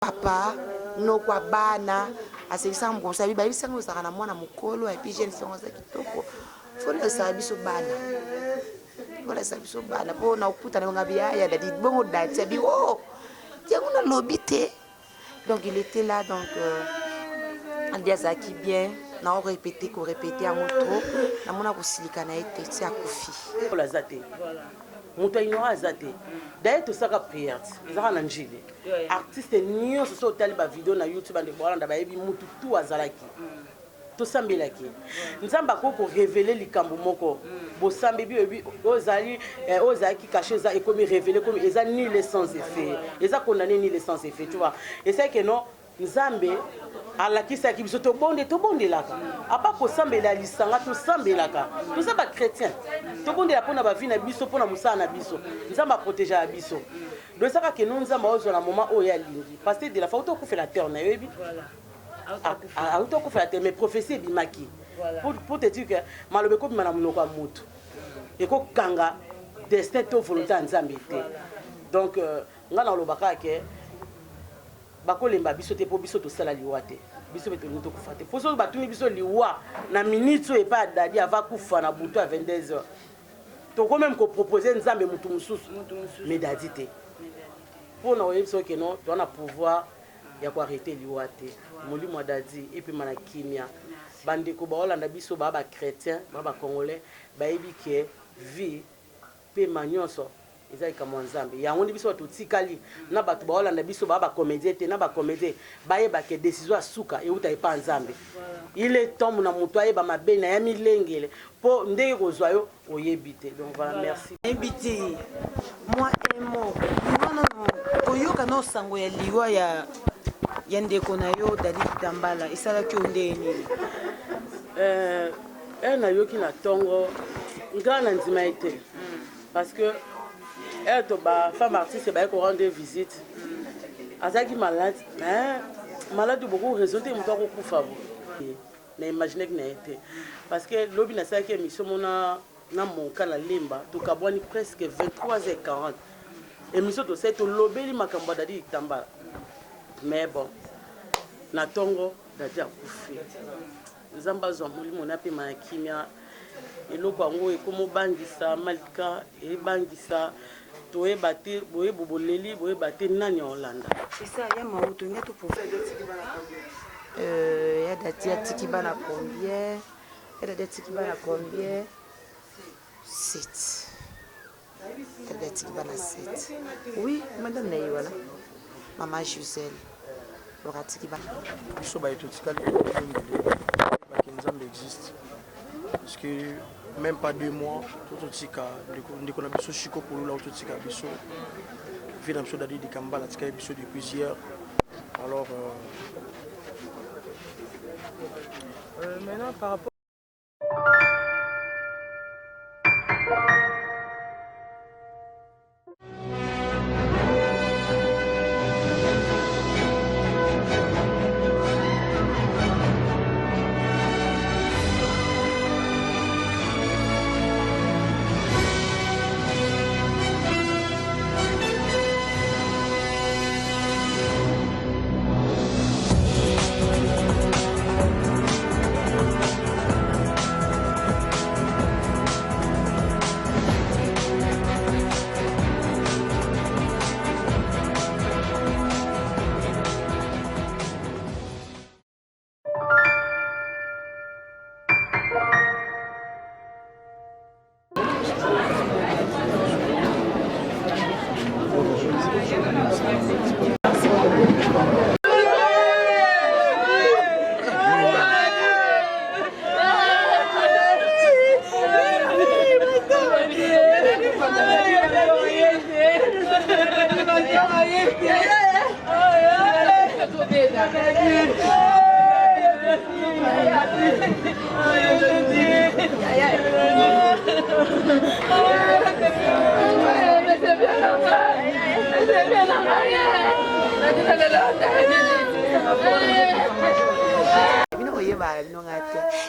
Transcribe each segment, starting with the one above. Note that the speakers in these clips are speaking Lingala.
papa no kwa bana asekisa mkonsabi ba bisango osaka mwana mukolo et puis jeune songo za kitoko fona sabiso bana voilà sabiso bana po na okuta na ngabia ya dadi bongo dati abi oh tiens on a lobité donc il était là donc Andia Zaki bien na on répété qu'on répétait en trop na mona ko silika na ete ti akufi la zate voilà muta inora zate d'ailleurs tout ça ka prière ezaka na njili artiste nyo so tali ba vidéo na YouTube ande bolanda ba yebi mutu tout azalaki to sambelaki nzamba ko révéler likambo moko bo sambe bi ozali caché ça et comme révéler comme eza ni les sans effet eza condamné ni les sans effet tu vois et c'est que non nzambe alakisa ki biso to bonde laka apa ko sambela lisanga to sambelaka to ça ba chrétien to bonde la pona ba vie na biso pona musala na biso nzamba protéger la biso donc ça que nous nzamba ozo na moment o ya lingi parce que de la fois to ko fait la terre na yebi voilà auto ko fait la terre mais prophétie bimaki pour te dire que malobe ko bimana munoko moto et ko kanga destin to volonté nzambe te donc ngana lobaka ke bakolemba biso te po biso to sala liwa te biso beto nito kufate po so batuni biso liwa na minute e pa dadi ava kufa na butu à 22h to ko même ko proposer nzambe mutu mususu mais dadi te po na oyebiso ke non to na pouvoir ya ko arrêter liwa te molimo dadi et puis mana kimia bande ko ba olanda biso ba chrétien ba congolais ba yebi ke vie pe manyoso ezali kama nzambe yango ndi biso totikali na bato ba olanda biso ba comédien te na ba comédien ba yeba ke décision asuka e uta epa nzambe il est temps na muto ayeba mabe na ya milengele po ndenge kozwa yo oyebite donc voilà merci ebiti moi emo mwana no oyoka no sango ya liwa ya ndeko na yo Dadi Tambala esalaki ondeni na yoki na tongo ngana nzima ete parce que to ba femme artiste ba ko rendre visite azaki malade malade beaucoup raison te muto ko kufa na imaginer que na été parce que lobi na saki émission mona na monka na lemba to kabwani presque 23h40 émission to c'est to lobeli makambo Dadi Tambala mais bon na tongo Dadi akufi nzamba zo mulimo na pe makimia eloko yango ekomo bangisa malika ebangisa toye bate boye boboleli boye bate nani Hollande c'est ça ya mauto ngato pour ya Dadi atiki bana combien ya Dadi atiki bana combien 7 ya Dadi atiki bana 7 oui madame nayi voilà maman Gisèle loratiki bana biso ba etotikali nzambe existe parce que même pas 2 mois tout tika ndiko na biso chiko polula tout tika biso vina biso Dadi Tambala tika biso depuis hier alors maintenant par rapport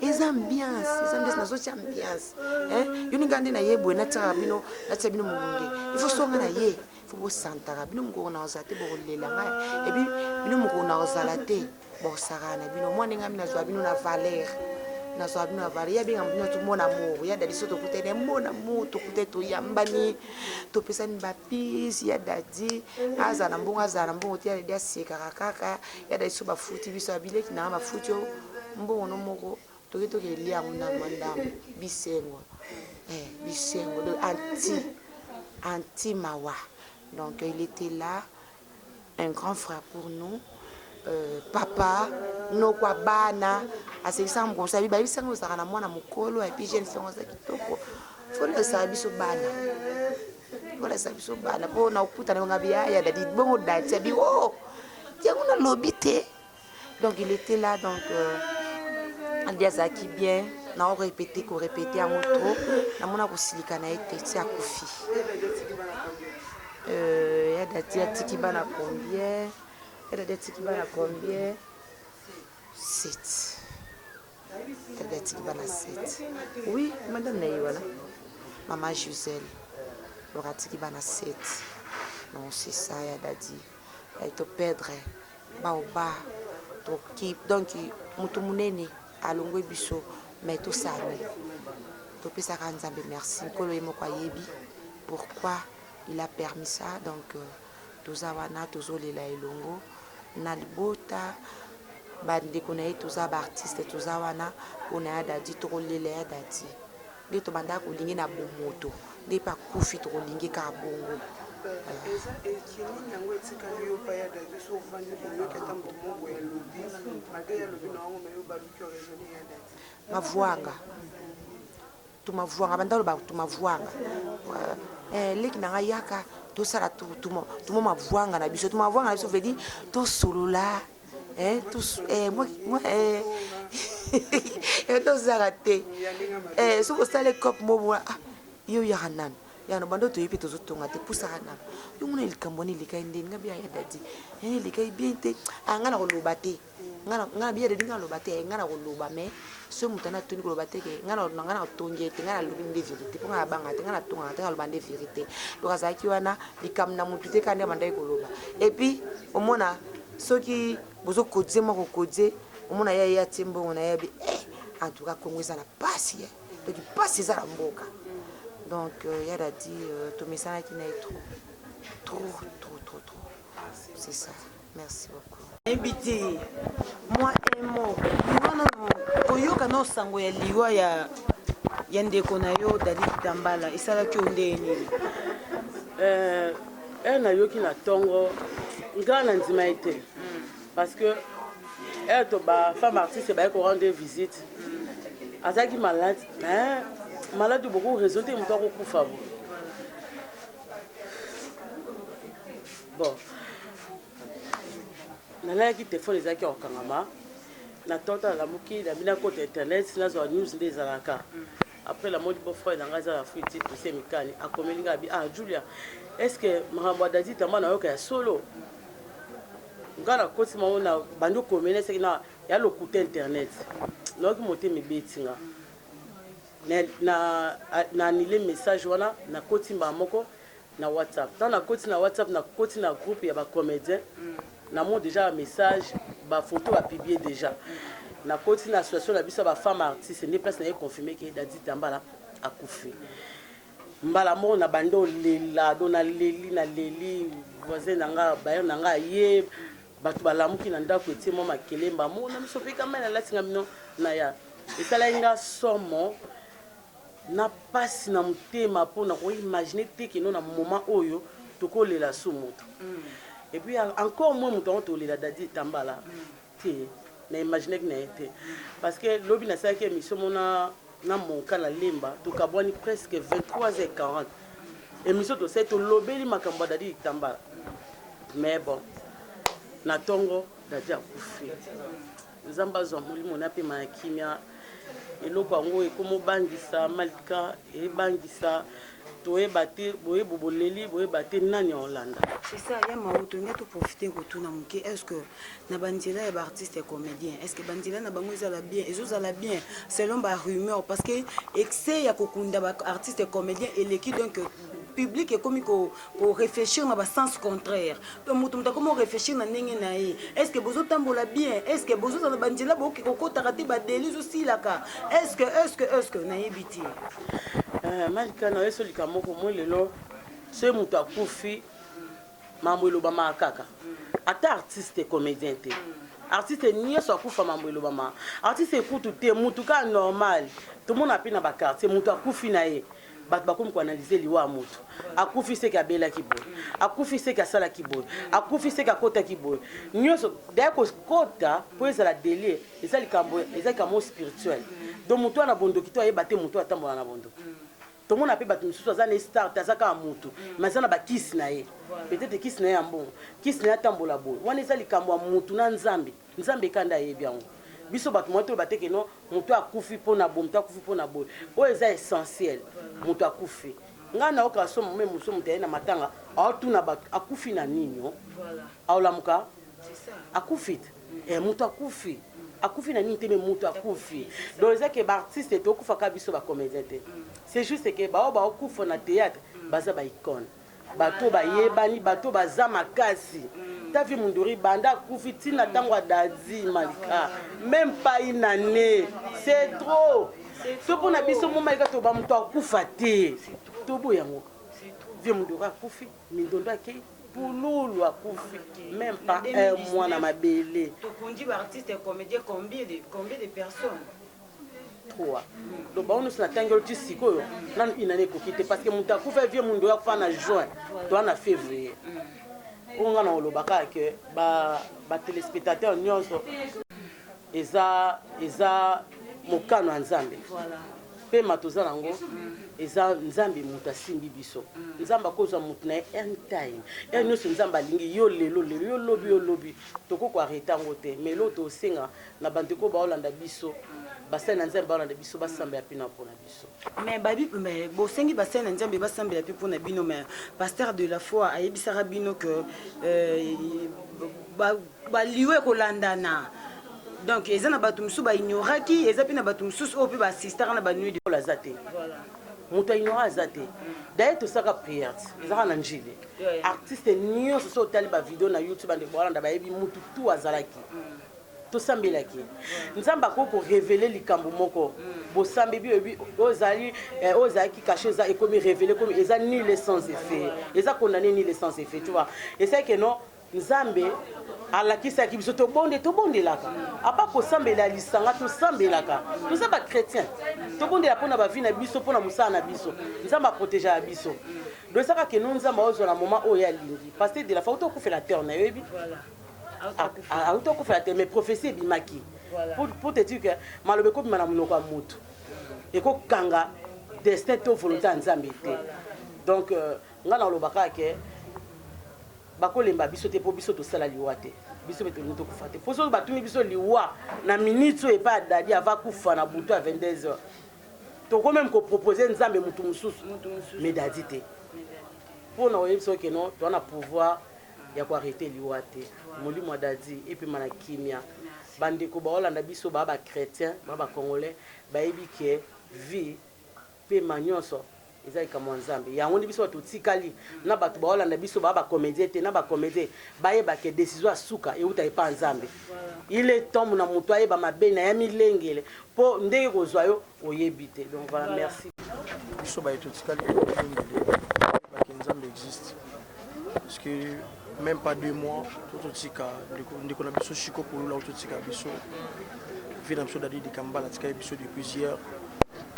les ambiances nazotia ambiance hein yoni ngande na yebwe na tsaka bino mulunge il faut songa na ye faut vous santara bino moko na ozate bo lela ngai et puis bino moko na ozala te bo sarana bino moi ninga mina zwa bino na valeur na zwa bino na valeur ya binga bino tout mon amour ya dadi so to kutene mon amour to kuteto yambani to pesa ni bapis ya dadi azana mbongo tia dia sekaka kaka ya dadi so bafuti biso abileki na bafuti mbongo no moko to lia na mandam bisengo bisengo de anti mawa. Donc il était là, un grand frère pour nous, papa, no kwa bana, asekisa mkonsa biba bisengo zakana mwana mukolo et puis jeune fille za kitoko. Faut le sabi so bana. Faut le sabi so bana po na okuta na ngabia ya dadi bongo dati bi oh. Tiens on a lobité. Donc il était là donc Andiaza qui bien, na répété qu'on répétait en trop, na mona ko silika na été ti akufi. Ya dati ya tiki bana combien? Ya dati tiki bana combien? 7. Ya dati tiki bana 7. Oui, madame na voilà. Maman Gisèle. Lora tiki bana 7. Non, c'est ça ya dati. Ya to perdre. Ba o ba. Donc mutu munene alongwe biso mais tout ça to pesa kanzambe merci kolo yemoko ayebi pourquoi il a permis ça donc tozawana tozolela elongo na libota bandeko na ye toza baartiste tozawana ona ya dadi tokolela ya dadi nde tobanda kolingi na bomoto nde pa kufi tokolingi kaka bongo mavuanga tumavwanga bandalo ba tumavwanga leki na yaka to sala tumo mavwanga na biso tumavwanga na biso veut dire to solola tous moi to zarate so ko sala cop mo yo ya hanan ya no bando to yipi to zotonga te pusaka na yo mona likamboni likai ndeni ngabi ya dadi likai bien te ngana ko loba te ngana biya de ngana loba te ngana ko loba mais so mutana tuni ko loba te ke ngana tonje te ngana lobi nde vérité po ngana banga te ngana tonga te ngana loba nde vérité to kazaki wana likamna mutu te kande bandai ko loba et puis omona soki bozo kodze moko kodze omona ya timbo ona ya bi en tout cas Congo ça na passe donc passe ça la mboka. Donc il y a dit tout message qui n'est trop. C'est ça. Merci beaucoup. Invité moi et moi koyoka no sango ya liwa ya ndeko na yo Dadi Tambala isala ki ondeni na yoki na tongo ngana ndima ete parce que to ba femme artiste ba ko rendre visite azaki malade mais malade beaucoup résulté mon temps kufa bon nalaki téléphone ezaki okangama na tota la muki na bina côté internet na zo news des alaka après la mode beau-frère dans gaza la fuite c'est mikani a communiquer bi Julia est-ce que Mahambo Dadi Tambala na yoka solo ngana koti maona bando communiquer c'est na ya le côté internet donc moté mi betinga na nile message wana na koti mbamoko na WhatsApp dans na koti na WhatsApp na koti na groupe ya ba comédien na mon déjà un message ba photo a publié déjà na koti na association la biso ba femme artiste n'est place na confirmé que Dadi Tambala a couffé mbala mo na bando lela dona leli na leli voisin nanga bayo nanga ye batu balamuki na ndako etie mo makelemba mo na miso pika mena latinga mino na ya etala inga somo na pasi na mutema pona ko imaginer te que non na moment oyo tokolela su moto et puis encore moins muto to lela Dadi Tambala te na imaginer que na été parce que lobi na saki émission mona na mon kala lemba to kabwani presque 23h40 émission to c'est to lobeli makambo Dadi Tambala mais bon na tongo Dadi a kufi nzamba zo mulimo na pe makimia eloko yango ekomo bangisa malika ebangisa toyebate boyebo boleli boyebate nani olanda c'est ça ya mauto ngato profiter kotuna muke est-ce que na bandila ya artiste et comédien est-ce que bandila na bango ezala bien ezozala bien selon ba rumeur parce que excès ya kokunda ba artiste et comédien eleki donc public ekomi ko réfléchir na ba sens contraire donc mutu comment réfléchir na ndenge na ye est-ce que bozo tambola bien est-ce que bozo na banjela boki kokota kati ba délit aussi laka est-ce que na yebiti malika na yeso likamoko mo lelo se mutu akufi mambo elobama kaka ata artiste comédien te artiste nyonso akufa mambo elobama artiste ekutu te mutu ka normal tomona mpe na bakartier mutu akufi na ye bato bakomi koanalyze liwa ya mutu akufi seki abelaki boye akufi seki asalaki boye akufi seki akotaki boye nyonso daye kokota mpo ezala delie eza likambo spirituel donc mutu wana bondoki to ayeba te mutu atambola na bondoki tomona mpe bato misusu aza na start aza kaka mutu mais aza na bakisi na ye peut-être kisi na ye ya mbongo kisi na ye atambola boye wana eza likambo ya mutu na nzambe ekanda ayebi yango biso bato moto oyo bateke no mutu akufi mpona boye mutu akufi mpona boye oyo eza essentiel mutu akufi ngai nayoka so me mosu mutu aye na matanga aotuna bato akufi na nini aolamuka akufi te mutu akufi akufi na nini te me mutu akufi donc ezake baartiste te okufaka biso bacomédien te c'est juste que bao baokufa na théâtre baza baicone bato bayebani bato baza makasi tavi munduri banda akufi ntina ntango adadi malika même pas une année c'est trop so mpona biso mo malika toba moto akufa te toboya yango vie munduri akufi mindondo akei pululu akufi même pas un mois na mabele tokundi baartiste comédien combien de personnes 3 donc baono sina tangelo ti sikoyo nanu inane ekoki te parce que moto akufa vie mundu akufa na juin to na février onga na olobaka ke batelespectateur nyonso eza mokano ya nzambe mpe matoza nango eza nzambe moto asimbi biso nzambe akozwa moto na ye anytime e nyonso nzambe alingi yo lelo yo lobi tokoko arrete yango te mais lo tosenga na bandeko baolanda biso basali na nzambe baolanda biso basambela mpe na mpona biso mais bosengi basali na nzambe basambela mpe mpona bino mais pasteur de la foi ayebisaka bino ke baliwe kolandana donc eza na bato mosusu baignoraki eza mpe na bato mosusu oyo mpe baassistaka na banuit de aza te moto aignora aza te daye tosaka priere ezaka na njili artiste nyonso so otali bavideo na youtube bandeko balanda bayebi mutu tu azalaki tosambelaki nzambe akoki korevele likambo moko bosambi oyo ezalaki caché eza ekomi revele komi eza nile sans effet eza condamné nile sans effet tu vois esaki no nzambe alakisaki biso tobondelaka apa kosambela lisanga tosambelaka toza bachrétien tobondela mpona bavi na biso mpona mosala na biso nzambe aprotége ya biso do esaka keno nzambe aozwa na moment oyo alingi parce que de la fois auto okufela terre na yoyebi auto okufela terre mais prophétie ebimaki pour te dire que maloba ekobima na monoko ya motu ekokanga destin to volonté ya nzambe te donc ngai nalobaka ke bakolemba biso te mpo biso tosala liwa te biso mpe tolingi tokufa te mpo soki batuni biso liwa na minute oyo epai adadi ava kufa na butu ya 22 heures toko meme kopropose nzambe mutu mosusu me dadi te mpo na oyebi biso keno toza na pouvoir ya koarrete liwa te molimo ya dadi epema na kimia bandeko baolanda biso baa bachrétien baa bacongolais bayebi ke vie pema nyonso eza likambo ya nzambe yango nde biso bato totikali na bato baolanda biso baa bacomédien te na bacomédien bayebake décision ya suka euta epa ya nzambe il est temps na moto ayeba mabe na ya milengele mpo ndenge kozwa yo oyebi te donc voilà merci biso baye totikali bake nzambe existe parce que même pas 2 mois totika ndeko na biso chiko polula totika biso vie na biso dadi dikambala tika biso depuis hier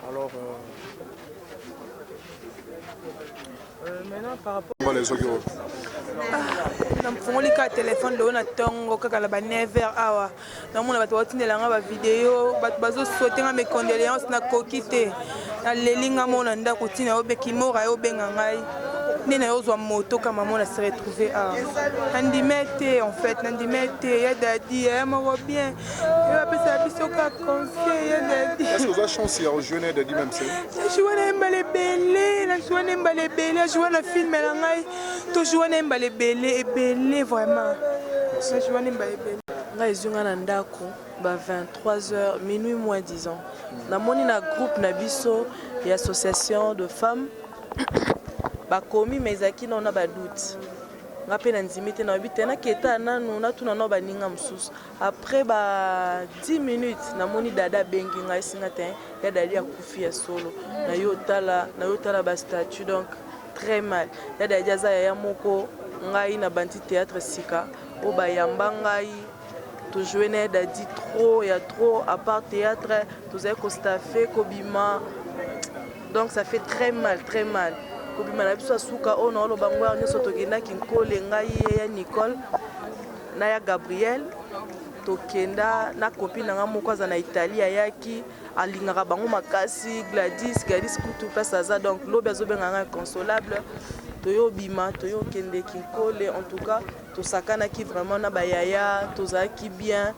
alors maintenant par rapport namfungoli kaka telefone lelo na ntongo kaka na ba 9h awa namona bato baotindelanga bavideo bato bazosotenga mecondoléance nakoki te nalelinga mona ndako ntina yobeki mora yobenga ngai nde nayozwa moto kama mona se retrouve awa nandime te en fait nandime te ya dadi ya moko bien bapesa biso ka conseil ya dadi oza chance ya rejoindre dadi même se najoua na embala ebele najoua na embala ebele ajoua na filme na ngai tojoua na embala ebele vraiment najoua na embala ebele ngai ezwinga na ndako ba 23h minuit moins 10 ans namoni na groupe na biso ya association de femmes bakomi mais ezalaki nao na badoute nga mpe na ndimi te nayebi te naketa nanu natuna nao baninga mosusu après ba 10 minutes namoni dada abengi ngai esinga te ya dadi akufi ya solo nayo tala bastatut donc très mal ya dadi aza yaya moko ngai na bandi théâtre sika oyo bayamba ngai tojoue na ye dadi trop ya trop à part théâtre tozali kostafe kobima donc ça fait très mal kobima na biso asuka oyo na oloba ngo nyonso tokendaki nkole ngai ya Nicole na ya Gabriel tokenda na copine nanga moko aza na Italie ayaki alingaka bango makasi Gladys kutu place aza donc lobi azobenga ngai inconsolable toyobima toyokendeki nkole en tout cas tosakanaki vraiment na bayaya tozalaki bien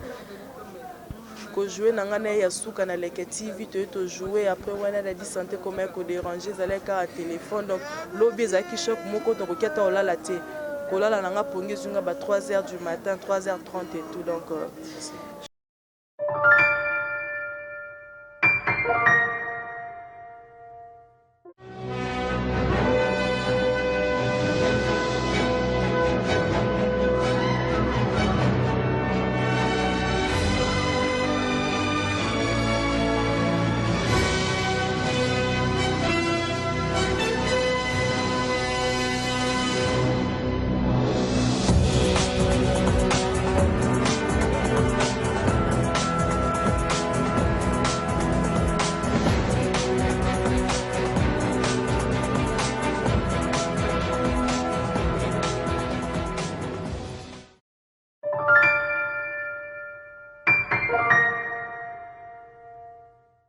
kojouer na ngana ya suka na leke TV to jouer après wana la santé comme ko déranger zaleka à téléphone donc lobi ezaki choc moko to koketa olala te kolala nanga pongi zunga ba 3h du matin 3h30 et tout donc